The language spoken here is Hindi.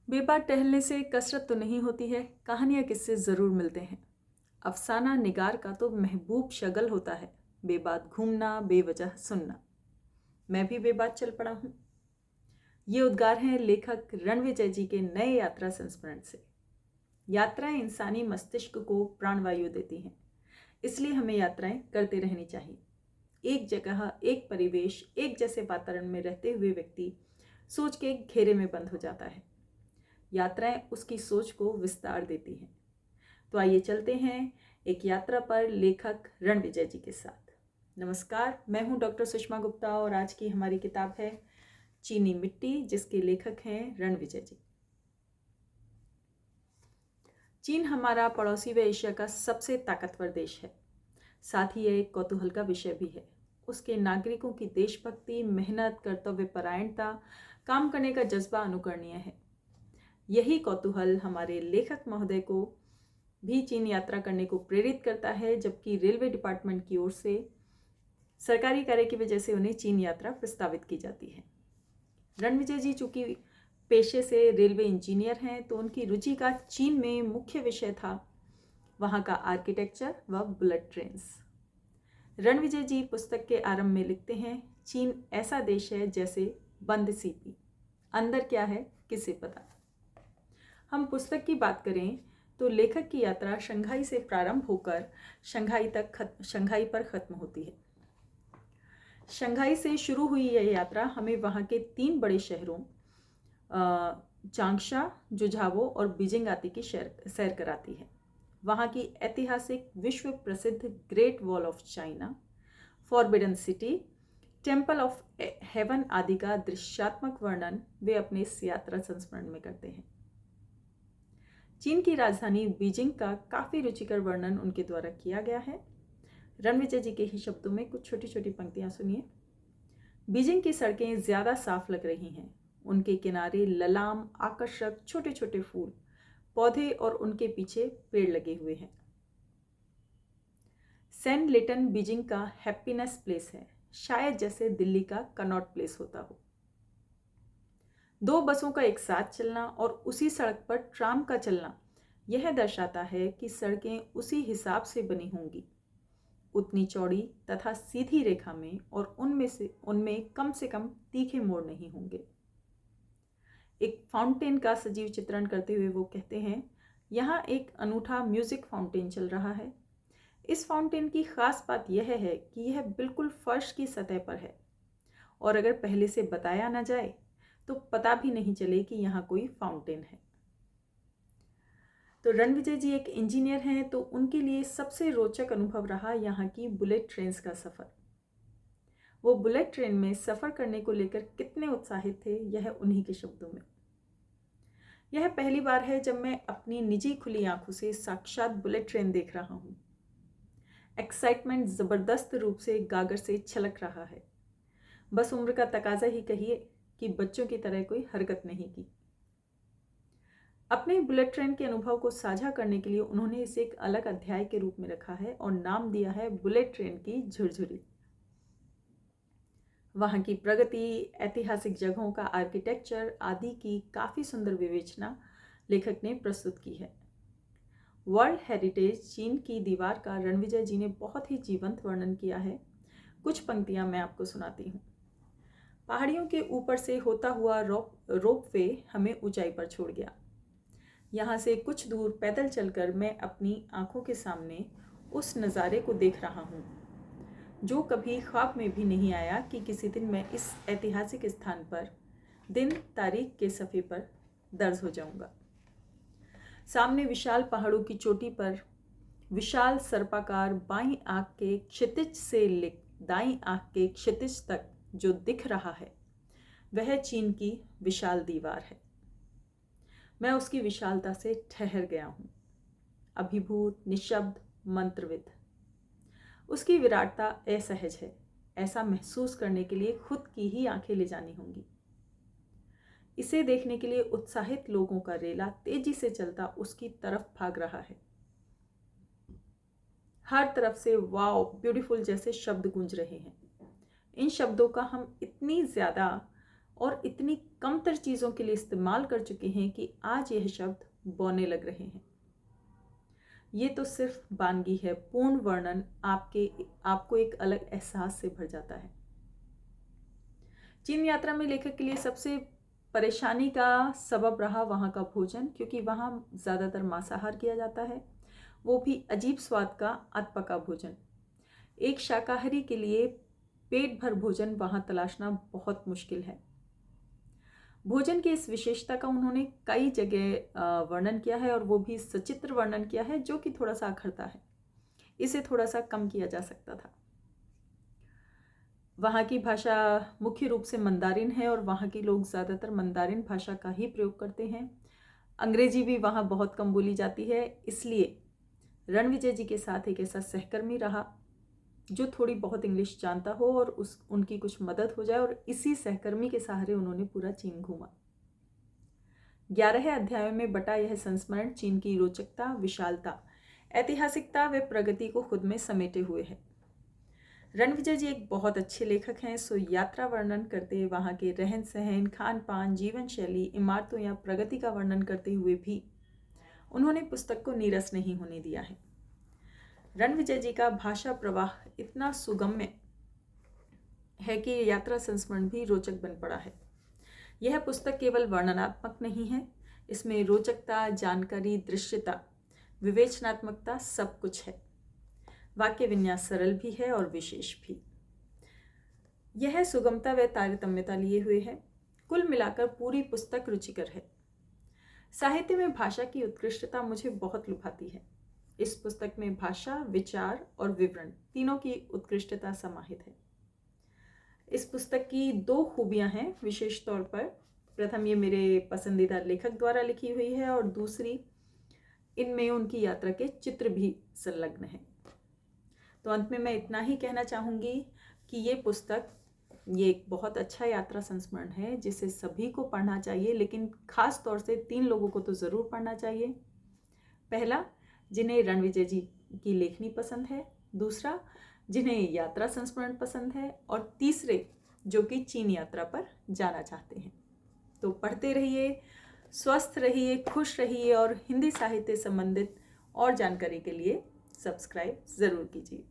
बेबाक टहलने से कसरत तो नहीं होती है, कहानियाँ किस्से ज़रूर मिलते हैं। अफसाना निगार का तो महबूब शगल होता है, बेबाक घूमना, बेवजह सुनना। मैं भी बेबाक चल पड़ा हूँ। ये उद्गार हैं लेखक रणविजय जी के नए यात्रा संस्मरण से। यात्राएं इंसानी मस्तिष्क को प्राणवायु देती हैं, इसलिए हमें यात्राएं करते रहनी चाहिए। एक जगह, एक परिवेश, एक जैसे वातावरण में रहते हुए व्यक्ति सोच के घेरे में बंद हो जाता है। यात्राएं उसकी सोच को विस्तार देती हैं। तो आइए चलते हैं एक यात्रा पर लेखक रणविजय जी के साथ। नमस्कार, मैं हूं डॉक्टर सुषमा गुप्ता और आज की हमारी किताब है चीनी मिट्टी, जिसके लेखक हैं रणविजय जी। चीन हमारा पड़ोसी व एशिया का सबसे ताकतवर देश है। साथ ही यह एक कौतूहल का विषय भी है। उसके नागरिकों की देशभक्ति, मेहनत, कर्तव्य परायणता, काम करने का जज्बा अनुकरणीय है। यही कौतूहल हमारे लेखक महोदय को भी चीन यात्रा करने को प्रेरित करता है, जबकि रेलवे डिपार्टमेंट की ओर से सरकारी कार्य की वजह से उन्हें चीन यात्रा प्रस्तावित की जाती है। रणविजय जी चूंकि पेशे से रेलवे इंजीनियर हैं, तो उनकी रुचि का चीन में मुख्य विषय था वहाँ का आर्किटेक्चर व बुलेट ट्रेन्स। रणविजय जी पुस्तक के आरंभ में लिखते हैं, चीन ऐसा देश है जैसे बंद सीपी, अंदर क्या है किसे पता। हम पुस्तक की बात करें तो लेखक की यात्रा शंघाई से प्रारंभ होकर शंघाई पर खत्म होती है। शंघाई से शुरू हुई यह यात्रा हमें वहाँ के 3 बड़े शहरों चांगशा, जुझावो और बीजिंग आदि की सैर कराती है। वहाँ की ऐतिहासिक विश्व प्रसिद्ध great wall of China, forbidden city, temple of haven आदि का दृश्यात्मक वर्णन वे अपने इस यात्रा संस्मरण में करते हैं। चीन की राजधानी बीजिंग का काफ़ी रुचिकर वर्णन उनके द्वारा किया गया है। रणविजय जी के ही शब्दों में कुछ छोटी छोटी पंक्तियां सुनिए। बीजिंग की सड़कें ज़्यादा साफ लग रही हैं। उनके किनारे ललाम, आकर्षक छोटे छोटे फूल, पौधे और उनके पीछे पेड़ लगे हुए हैं। सेंट लेटन बीजिंग का हैप्पीनेस प्लेस है, शायद जैसे दिल्ली का कनॉट प्लेस होता हो। 2 बसों का एक साथ चलना और उसी सड़क पर ट्राम का चलना यह दर्शाता है कि सड़कें उसी हिसाब से बनी होंगी, उतनी चौड़ी तथा सीधी रेखा में, और उनमें कम से कम तीखे मोड़ नहीं होंगे। एक फाउंटेन का सजीव चित्रण करते हुए वो कहते हैं, यहाँ एक अनूठा म्यूजिक फाउंटेन चल रहा है। इस फाउंटेन की खास बात यह है कि यह बिल्कुल फर्श की सतह पर है, और अगर पहले से बताया ना जाए तो पता भी नहीं चले कि यहाँ कोई फाउंटेन है। तो रणविजय जी एक इंजीनियर हैं, तो उनके लिए सबसे रोचक अनुभव रहा यहाँ की बुलेट ट्रेन्स का सफ़र। वो बुलेट ट्रेन में सफ़र करने को लेकर कितने उत्साहित थे, यह उन्हीं के शब्दों में। यह पहली बार है जब मैं अपनी निजी खुली आंखों से साक्षात बुलेट ट्रेन देख रहा हूँ। एक्साइटमेंट ज़बरदस्त रूप से गागर से छलक रहा है। बस उम्र का तकाजा ही कहिए कि बच्चों की तरह कोई हरकत नहीं की। अपने बुलेट ट्रेन के अनुभव को साझा करने के लिए उन्होंने इसे एक अलग अध्याय के रूप में रखा है और नाम दिया है बुलेट ट्रेन की झुरझुरी। वहाँ की प्रगति, ऐतिहासिक जगहों का आर्किटेक्चर आदि की काफ़ी सुंदर विवेचना लेखक ने प्रस्तुत की है। वर्ल्ड हेरिटेज चीन की दीवार का रणविजय जी ने बहुत ही जीवंत वर्णन किया है। कुछ पंक्तियाँ मैं आपको सुनाती हूँ। पहाड़ियों के ऊपर से होता हुआ रोपवे हमें ऊंचाई पर छोड़ गया। यहाँ से कुछ दूर पैदल चलकर मैं अपनी आंखों के सामने उस नज़ारे को देख रहा हूँ जो कभी ख्वाब में भी नहीं आया कि किसी दिन मैं इस ऐतिहासिक स्थान पर दिन तारीख के सफ़े पर दर्ज हो जाऊँगा। सामने विशाल पहाड़ों की चोटी पर विशाल सर्पाकार बाईं आँख के क्षितिज से दाईं आँख के क्षितिज तक जो दिख रहा है वह चीन की विशाल दीवार है। मैं उसकी विशालता से ठहर गया हूँ, अभिभूत, निशब्द, मंत्रविद। उसकी विराटता असहज है। ऐसा महसूस करने के लिए खुद की ही आंखें ले जानी होंगी। इसे देखने के लिए उत्साहित लोगों का रेला तेजी से चलता उसकी तरफ भाग रहा है। हर तरफ से वाओ, ब्यूटीफुल जैसे शब्द गूंज रहे हैं। इन शब्दों का हम इतनी ज़्यादा और इतनी कमतर चीज़ों के लिए इस्तेमाल कर चुके हैं कि आज यह शब्द बौने लग रहे हैं। ये तो सिर्फ वानगी है, पूर्ण वर्णन आपको एक अलग एहसास से भर जाता है। चीन यात्रा में लेखक के लिए सबसे परेशानी का सबब रहा वहाँ का भोजन, क्योंकि वहाँ ज़्यादातर मांसाहार किया जाता है, वो भी अजीब स्वाद का अधपका भोजन। एक शाकाहारी के लिए पेट भर भोजन वहाँ तलाशना बहुत मुश्किल है। भोजन की इस विशेषता का उन्होंने कई जगह वर्णन किया है, और वो भी सचित्र वर्णन किया है, जो कि थोड़ा सा अखरता है। इसे थोड़ा सा कम किया जा सकता था। वहाँ की भाषा मुख्य रूप से मंदारिन है, और वहाँ के लोग ज़्यादातर मंदारिन भाषा का ही प्रयोग करते हैं। अंग्रेजी भी वहाँ बहुत कम बोली जाती है, इसलिए रणविजय जी के साथ एक ऐसा सहकर्मी रहा जो थोड़ी बहुत इंग्लिश जानता हो और उनकी कुछ मदद हो जाए, और इसी सहकर्मी के सहारे उन्होंने पूरा चीन घूमा। 11 अध्यायों में बटा यह संस्मरण चीन की रोचकता, विशालता, ऐतिहासिकता व प्रगति को खुद में समेटे हुए है। रणविजय जी एक बहुत अच्छे लेखक हैं, सो यात्रा वर्णन करते, वहाँ के रहन सहन, खान पान, जीवन शैली, इमारतों या प्रगति का वर्णन करते हुए भी उन्होंने पुस्तक को नीरस नहीं होने दिया है। रणविजय जी का भाषा प्रवाह इतना सुगम्य है कि यात्रा संस्मरण भी रोचक बन पड़ा है। यह पुस्तक केवल वर्णनात्मक नहीं है, इसमें रोचकता, जानकारी, दृश्यता, विवेचनात्मकता सब कुछ है। वाक्य विन्यास सरल भी है और विशेष भी। यह सुगमता व तारतम्यता लिए हुए है। कुल मिलाकर पूरी पुस्तक रुचिकर है। साहित्य में भाषा की उत्कृष्टता मुझे बहुत लुभाती है। इस पुस्तक में भाषा, विचार और विवरण तीनों की उत्कृष्टता समाहित है। इस पुस्तक की 2 खूबियां हैं विशेष तौर पर। प्रथम, ये मेरे पसंदीदा लेखक द्वारा लिखी हुई है, और दूसरी, इनमें उनकी यात्रा के चित्र भी संलग्न हैं। तो अंत में मैं इतना ही कहना चाहूँगी कि ये एक बहुत अच्छा यात्रा संस्मरण है, जिसे सभी को पढ़ना चाहिए, लेकिन खास तौर से 3 लोगों को तो ज़रूर पढ़ना चाहिए। पहला, जिन्हें रणविजय जी की लेखनी पसंद है। दूसरा, जिन्हें यात्रा संस्मरण पसंद है। और तीसरे, जो कि चीन यात्रा पर जाना चाहते हैं। तो पढ़ते रहिए, स्वस्थ रहिए, खुश रहिए, और हिंदी साहित्य संबंधित और जानकारी के लिए सब्सक्राइब ज़रूर कीजिए।